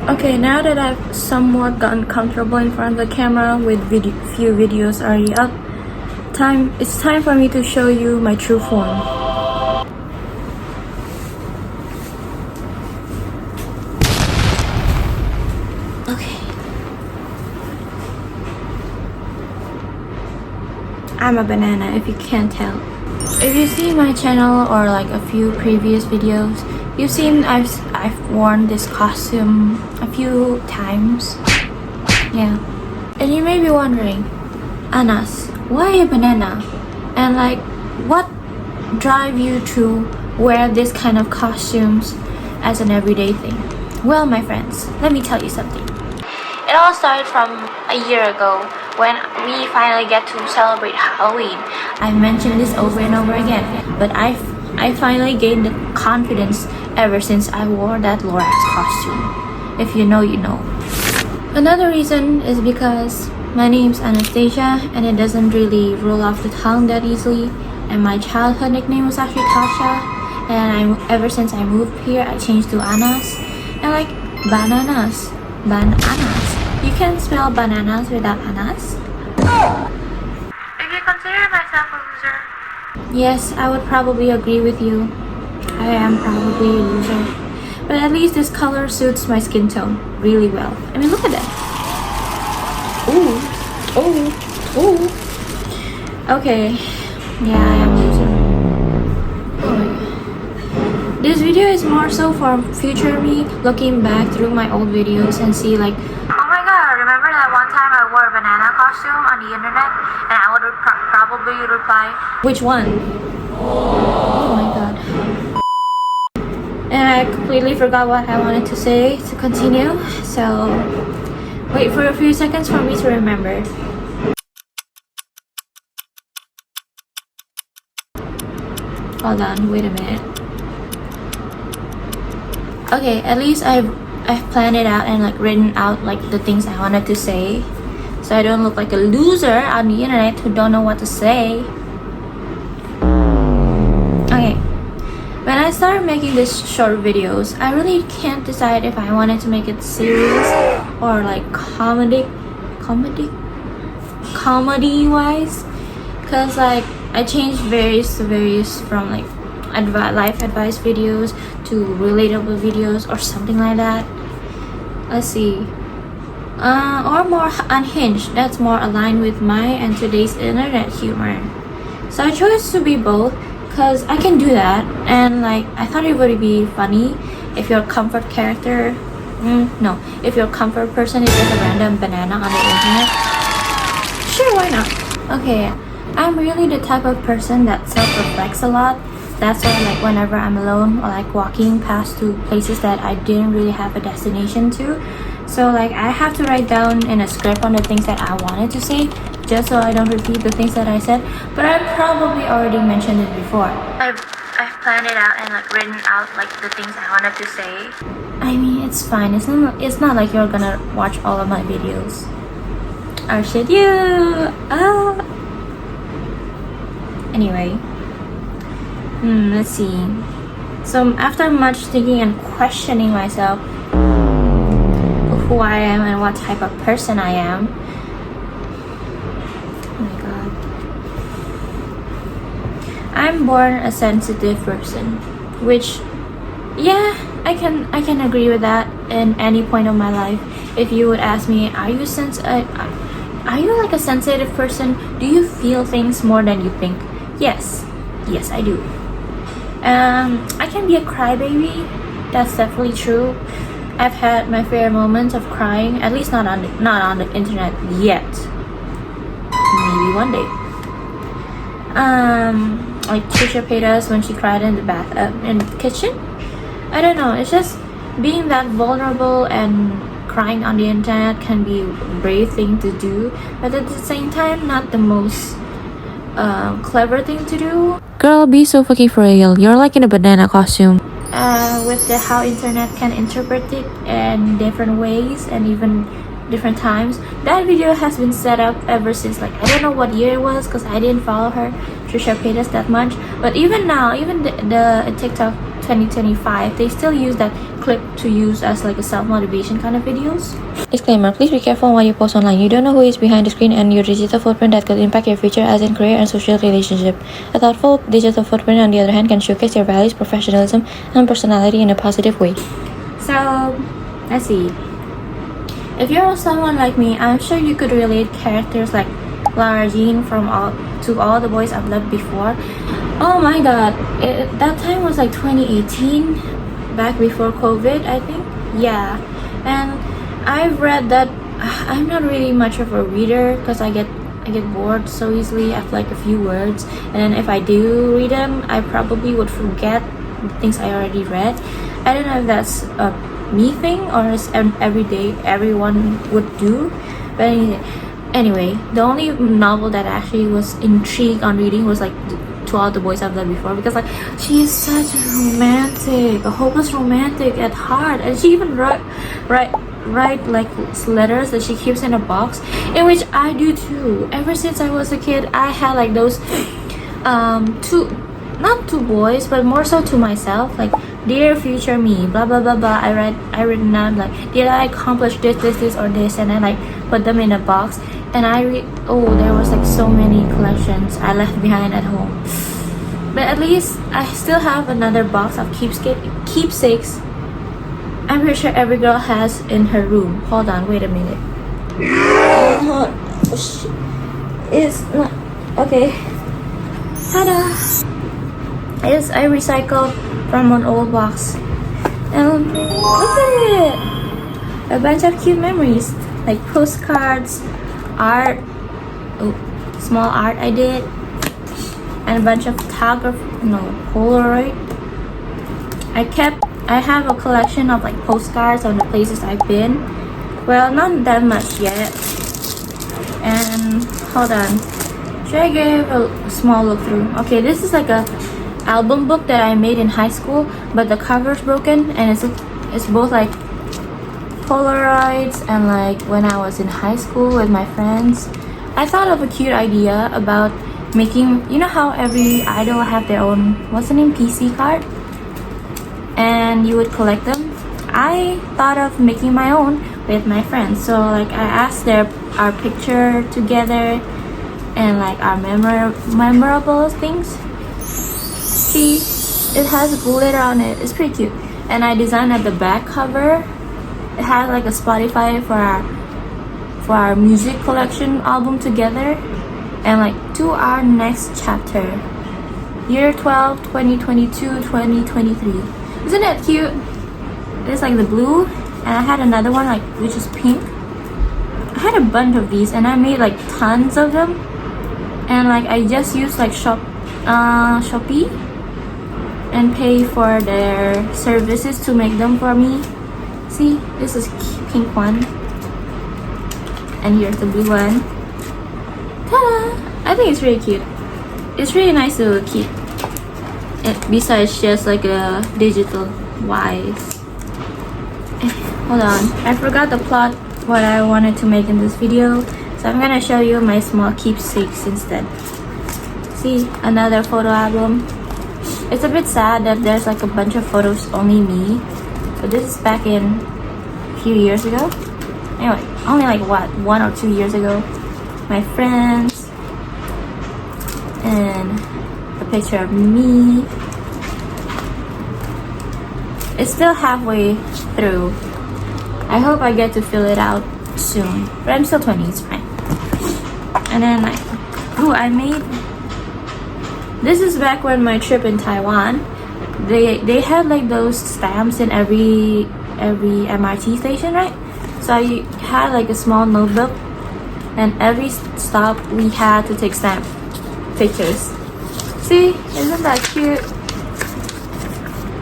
Okay, now that I've somewhat gotten comfortable in front of the camera with few videos already up, it's time for me to show you my true form. Okay. I'm a banana, if you can't tell. If you see my channel or like a few previous videos, you've seen I've worn this costume a few times. Yeah. And you may be wondering, Anas, why a banana? And like, what drive you to wear this kind of costumes as an everyday thing? Well, my friends, let me tell you something. It all started from a year ago when we finally get to celebrate Halloween. I've mentioned this over and over again, but I finally gained the confidence ever since I wore that Lorax costume. If you know, you know. Another reason is because my name's Anastasia and it doesn't really roll off the tongue that easily, and my childhood nickname was actually Tasha, and ever since I moved here I changed to Anas, and like bananas. You can spell bananas without Anas. If you consider myself a loser, yes, I would probably agree with you. I am probably a loser. But at least this color suits my skin tone really well. I mean, look at that. Ooh. Okay. Yeah, I am a loser. Oh my god. This video is more so for future me looking back through my old videos and see like, oh my god, remember that one time I wore a banana costume on the internet? And I would probably reply, which one? Oh my god. And I completely forgot what I wanted to say to continue, so wait for a few seconds for me to remember. Hold on, wait a minute. Okay, at least I've planned it out and like written out like the things I wanted to say, so I don't look like a loser on the internet who don't know what to say. Okay, when I started making these short videos, I really can't decide if I wanted to make it serious or like comedy wise, cause like I changed various from like life advice videos to relatable videos or something like that. Let's see. Or more unhinged, that's more aligned with my and today's internet humor. So I chose to be both because I can do that, and like I thought it would be funny if your comfort character if your comfort person is just a random banana on the internet. Sure, why not? Okay, I'm really the type of person that self-reflects a lot. That's why like whenever I'm alone or like walking past to places that I didn't really have a destination to, so like I have to write down in a script on the things that I wanted to say just so I don't repeat the things that I said, but I probably already mentioned it before. I've planned it out and like written out like the things I wanted to say. I mean, it's fine. It's not like you're gonna watch all of my videos. Or should you? Anyway. Let's see. So after much thinking and questioning myself of who I am and what type of person I am, oh my god, I'm born a sensitive person, which yeah, I can agree with that in any point of my life. If you would ask me, are you like a sensitive person? Do you feel things more than you think? Yes, I do. I can be a crybaby. That's definitely true. I've had my fair moments of crying, at least not on the internet yet. Maybe one day. Like Trisha Paytas when she cried in the kitchen. I don't know. It's just being that vulnerable and crying on the internet can be a brave thing to do, but at the same time, not the most clever thing to do. Girl, be so fucking for real. You're like in a banana costume. With how internet can interpret it in different ways and even different times. That video has been set up ever since, like, I don't know what year it was because I didn't follow her, Trisha Paytas, that much. But even now, even the TikTok 2025, they still use that clip to use as like a self-motivation kind of videos. Disclaimer, please be careful while you post online. You don't know who is behind the screen and your digital footprint that could impact your future as in career and social relationship. A thoughtful digital footprint, on the other hand, can showcase your values, professionalism, and personality in a positive way. So, let's see. If you're someone like me, I'm sure you could relate characters like Lara Jean from all the boys I've loved before. Oh my god, that time was like 2018, back before COVID, I think. Yeah, and I've read that. I'm not really much of a reader because I get bored so easily after like a few words, and if I do read them, I probably would forget things I already read. I don't know if that's a me thing or is everyday everyone would do, but anyway, the only novel that I actually was intrigued on reading was like To All the Boys I've Loved Before, because like she is such a romantic, a hopeless romantic at heart, and she even write like letters that she keeps in a box, in which I do too. Ever since I was a kid, I had like those not to boys, but more so to myself, like dear future me, blah blah blah blah. I written down like, did I accomplish this or this, and I like put them in a box. And there was like so many collections I left behind at home, but at least I still have another box of keepsakes. I'm pretty sure every girl has in her room. Hold on, wait a minute. It's not okay. Ta-da! Yes, I recycled from an old box. And look at it! A bunch of cute memories, like postcards, art, small art I did, and a bunch of Polaroid. I have a collection of like postcards of the places I've been. Well, not that much yet. And hold on, should I give a small look through? Okay, this is like a album book that I made in high school, but the cover's broken, and it's both like Polaroids and like when I was in high school with my friends. I thought of a cute idea about making, you know how every idol have their own, what's the name, PC card, and you would collect them. I thought of making my own with my friends, so like I asked our picture together and like our memorable things. See, it has glitter on it. It's pretty cute. And I designed at the back cover. It has like a Spotify for our music collection album together, and like to our next chapter, year 12, 2022, 2023. Isn't that cute? It's like the blue, and I had another one like which is pink. I had a bunch of these, and I made like tons of them, and like I just used like Shopee and pay for their services to make them for me. See, this is pink one, and here's the blue one. Ta-da! I think it's really cute. It's really nice to keep it besides just like a digital wise. Hold on, I forgot the plot what I wanted to make in this video, so I'm gonna show you my small keepsakes instead. See, another photo album. It's a bit sad that there's like a bunch of photos only me, but this is back in a few years ago. Anyway, only like what, 1 or 2 years ago. My friends, and a picture of me. It's still halfway through. I hope I get to fill it out soon, but I'm still 20, it's fine. And then like, I made, this is back when my trip in Taiwan, they had like those stamps in every MRT station, right? So I had like a small notebook, and every stop we had to take stamp pictures. See, isn't that cute?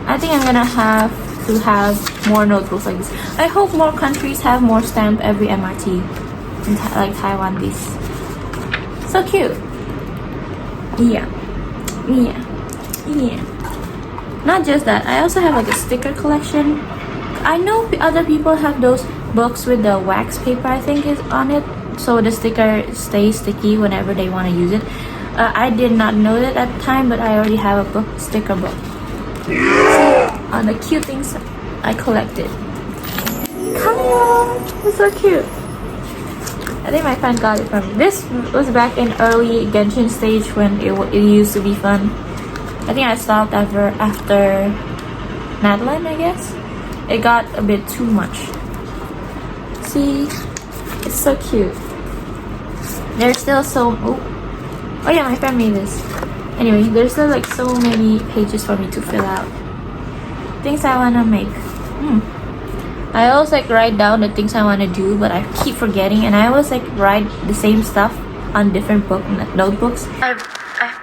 I think I'm gonna have to have more notebooks like this. I hope more countries have more stamp every MRT in like Taiwan. This so cute. Yeah. Not just that, I also have like a sticker collection. I know other people have those books with the wax paper, I think, is on it, so the sticker stays sticky whenever they want to use it. I did not know that at the time, but I already have a sticker book. On the cute things I collected. Kaya! It's so cute. I think my friend got it from me. This was back in early Genshin stage when it used to be fun. I think I stopped after Madeline, I guess. It got a bit too much. See? It's so cute. There's still oh yeah, my friend made this. Anyway, there's still like so many pages for me to fill out. Things I wanna make. I always like write down the things I wanna do, but I keep forgetting, and I always like write the same stuff on different notebooks. I've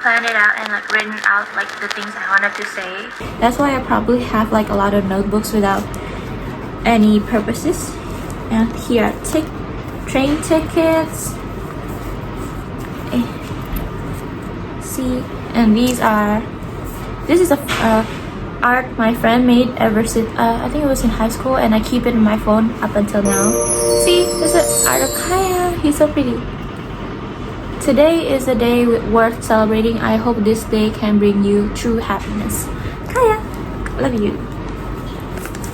planned it out and like written out like the things I wanted to say. That's why I probably have like a lot of notebooks without any purposes. And here are train tickets. See, and this is a art my friend made ever since I think it was in high school, and I keep it in my phone up until now. See, there's an art of Kaya. He's so pretty. Today is a day worth celebrating. I hope this day can bring you true happiness. Kaya, love you.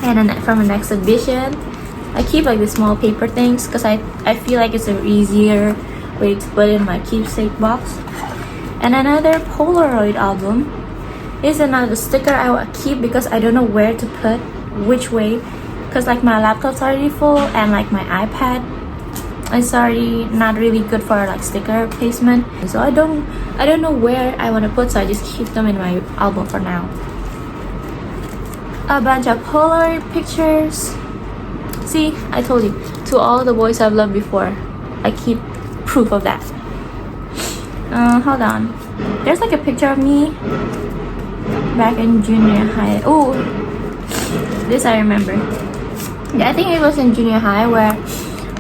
And then from the next edition, I keep like the small paper things because I feel like it's an easier way to put in my keepsake box. And another Polaroid album is another sticker I will keep because I don't know where to put, which way, because like my laptop's already full and like my iPad is already not really good for like sticker placement. So I don't know where I want to put, so I just keep them in my album for now. A bunch of Polaroid pictures. See, I told you, to all the boys I've loved before. I keep proof of that. Hold on. There's like a picture of me back in junior high. Oh, this I remember. Yeah, I think it was in junior high where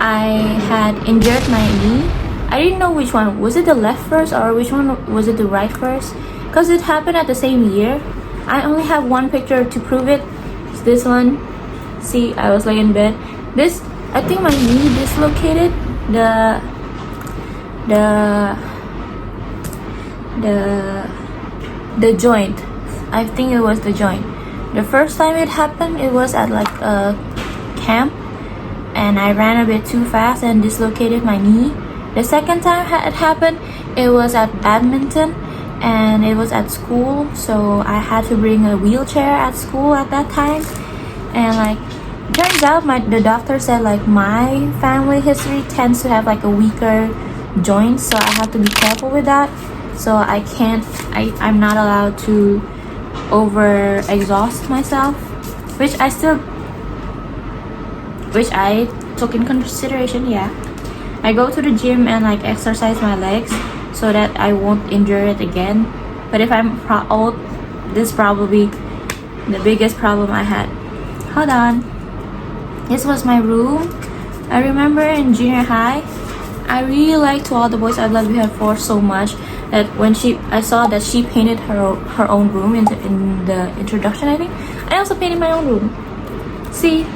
I had injured my knee. I didn't know which one. Was it the left first or which one was it the right first? Because it happened at the same year. I only have one picture to prove it. It's this one. See, I was like in bed. This, I think my knee dislocated. The joint. I think it was the joint. The first time it happened, it was at like a camp, and I ran a bit too fast and dislocated my knee. The second time it happened, it was at badminton, and it was at school, so I had to bring a wheelchair at school at that time. And like, turns out the doctor said like my family history tends to have like a weaker joint, so I have to be careful with that. So I'm not allowed to over exhaust myself, which I took in consideration. Yeah, I go to the gym and like exercise my legs so that I won't injure it again. But if I'm old, this is probably the biggest problem I had. Hold on. This was my room. I remember in junior high, I really liked To All the Boys I Loved Before so much that when I saw that she painted her own room in the introduction, I think I also painted my own room. See,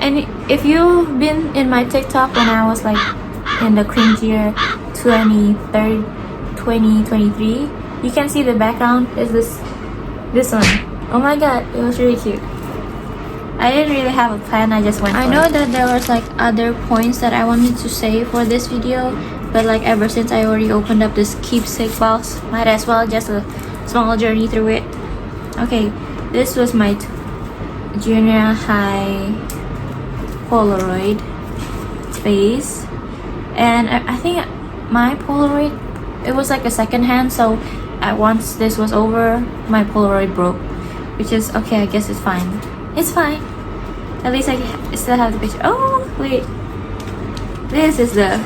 and if you've been in my TikTok when I was like in the cringe year 2023, you can see the background is this one. Oh my god, it was really cute. I didn't really have a plan, I just went for it. I know that there was like other points that I wanted to say for this video, but like ever since I already opened up this keepsake box, might as well just a small journey through it. Okay, this was my junior high Polaroid face, and I think my Polaroid, it was like a second hand, so once this was over, my Polaroid broke, which is okay, I guess it's fine. It's fine. At least I still have the picture. Oh, wait. This is the...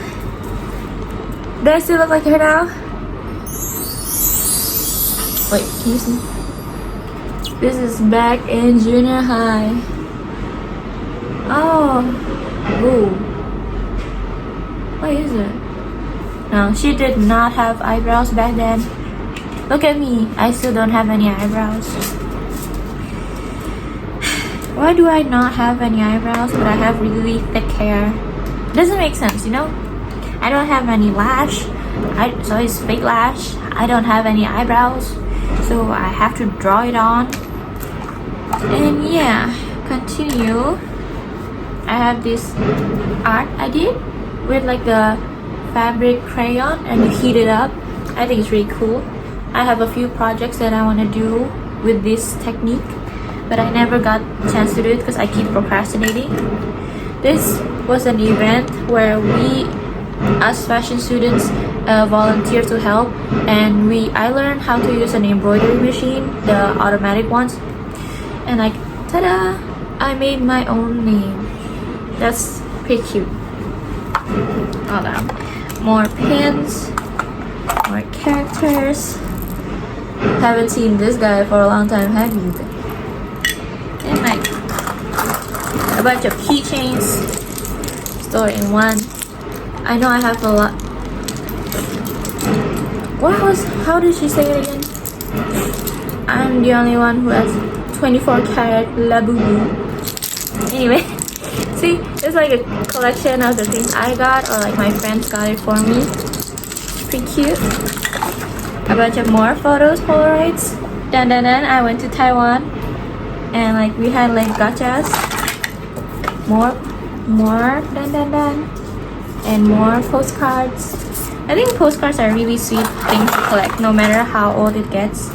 Do I still look like her now? Wait, can you see? This is back in junior high. Oh. Ooh. What is it? No, she did not have eyebrows back then. Look at me. I still don't have any eyebrows. Why do I not have any eyebrows but I have really thick hair? Doesn't make sense, you know? I don't have any lash, so it's fake lash. I don't have any eyebrows, so I have to draw it on. And yeah, continue, I have this art I did with like a fabric crayon and you heat it up. I think it's really cool. I have a few projects that I want to do with this technique, but I never got a chance to do it because I keep procrastinating. This was an event where we, as fashion students, volunteer to help, and I learned how to use an embroidery machine, the automatic ones, and like, ta-da! I made my own name. That's pretty cute. Hold on. More pins, more characters. Haven't seen this guy for a long time, have you? And like a bunch of keychains stored in one. I know I have a lot. How did she say it again? I'm the only one who has 24 karat labubu. Anyway, see, it's like a collection of the things I got or like my friends got it for me. Pretty cute. A bunch of more photos, Polaroids. Then I went to Taiwan and like we had like gachas. More, and more postcards. I think postcards are a really sweet thing to collect no matter how old it gets.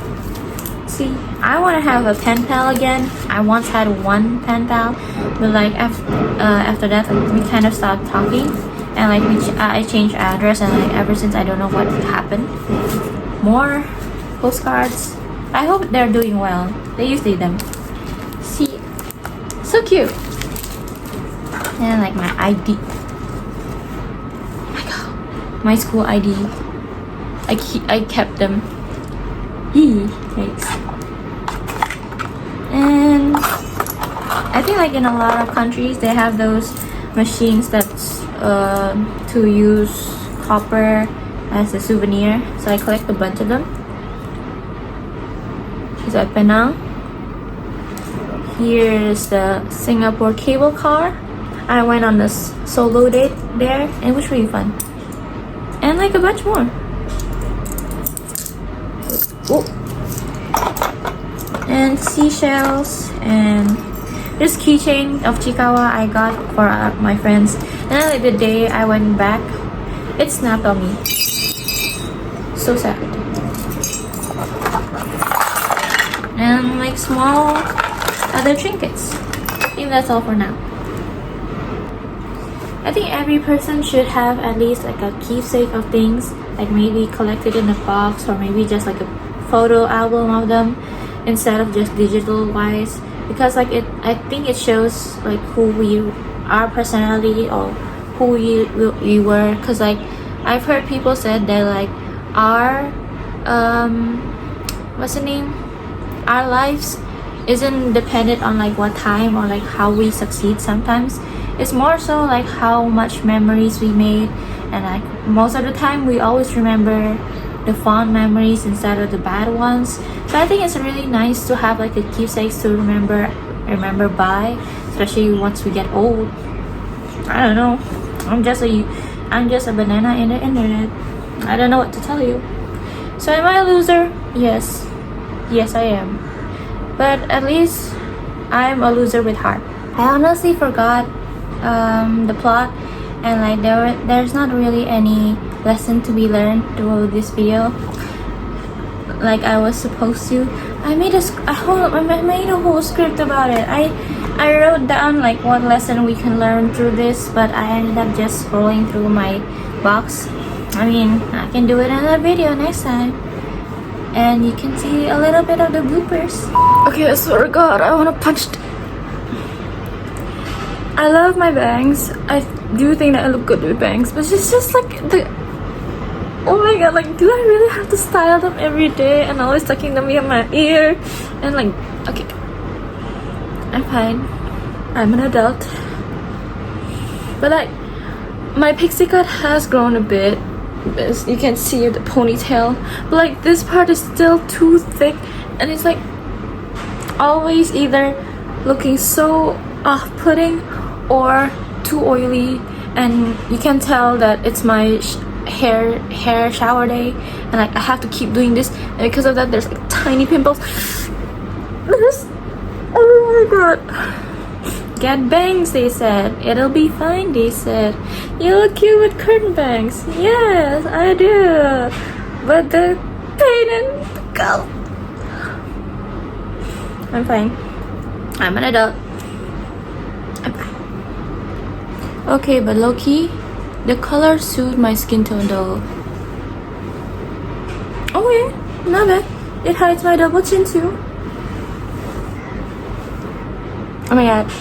See, I want to have a pen pal again. I once had one pen pal, but like after that like, we kind of stopped talking, and like I changed address, and like ever since I don't know what happened. More postcards. I hope they're doing well. They usually them. See, so cute. And like my ID. My school ID. I kept them. Thanks. And I think like in a lot of countries they have those machines that's to use copper as a souvenir. So I collect a bunch of them. Here's at Penang. Here's the Singapore cable car. I went on a solo date there and it was really fun. And like a bunch more. Ooh. And seashells and this keychain of Chikawa I got for my friends. And then like the day I went back, it snapped on me. So sad. And like small other trinkets. I think that's all for now. I think every person should have at least like a keepsake of things, like maybe collected in a box or maybe just like a photo album of them instead of just digital wise, because like I think it shows like who our personality or who we were, because like I've heard people said that like our our lives isn't dependent on like what time or like how we succeed. Sometimes it's more so like how much memories we made, and like most of the time we always remember the fond memories instead of the bad ones. So I think it's really nice to have like a keepsakes to remember by, especially once we get old. I don't know, I'm just a banana in the internet. I don't know what to tell you. So am I a loser? Yes I am, but at least I'm a loser with heart. I honestly forgot the plot, and like there's not really any lesson to be learned through this video like I was supposed to. I made a whole script about it. I wrote down like what lesson we can learn through this, but I ended up just scrolling through my box. I mean, I can do it in a video next time, and you can see a little bit of the bloopers. Okay, I swear to God, I wanna punch. I love my bangs. I do think that I look good with bangs, but it's just like oh my God, like do I really have to style them every day and always tucking them in my ear? And like, okay, I'm fine. I'm an adult. But like, my pixie cut has grown a bit. As you can see the ponytail, but like this part is still too thick, and it's like always either looking so off-putting or too oily, and you can tell that it's my hair shower day, and like I have to keep doing this, and because of that there's like tiny pimples. Oh my God. Get bangs, they said. It'll be fine, they said. You look cute with curtain bangs. Yes, I do. But the pain and the gout. I'm fine. I'm an adult. I'm fine. Okay, but low-key, the color suit my skin tone though. Oh yeah, not bad. It hides my double chin too. Oh my god.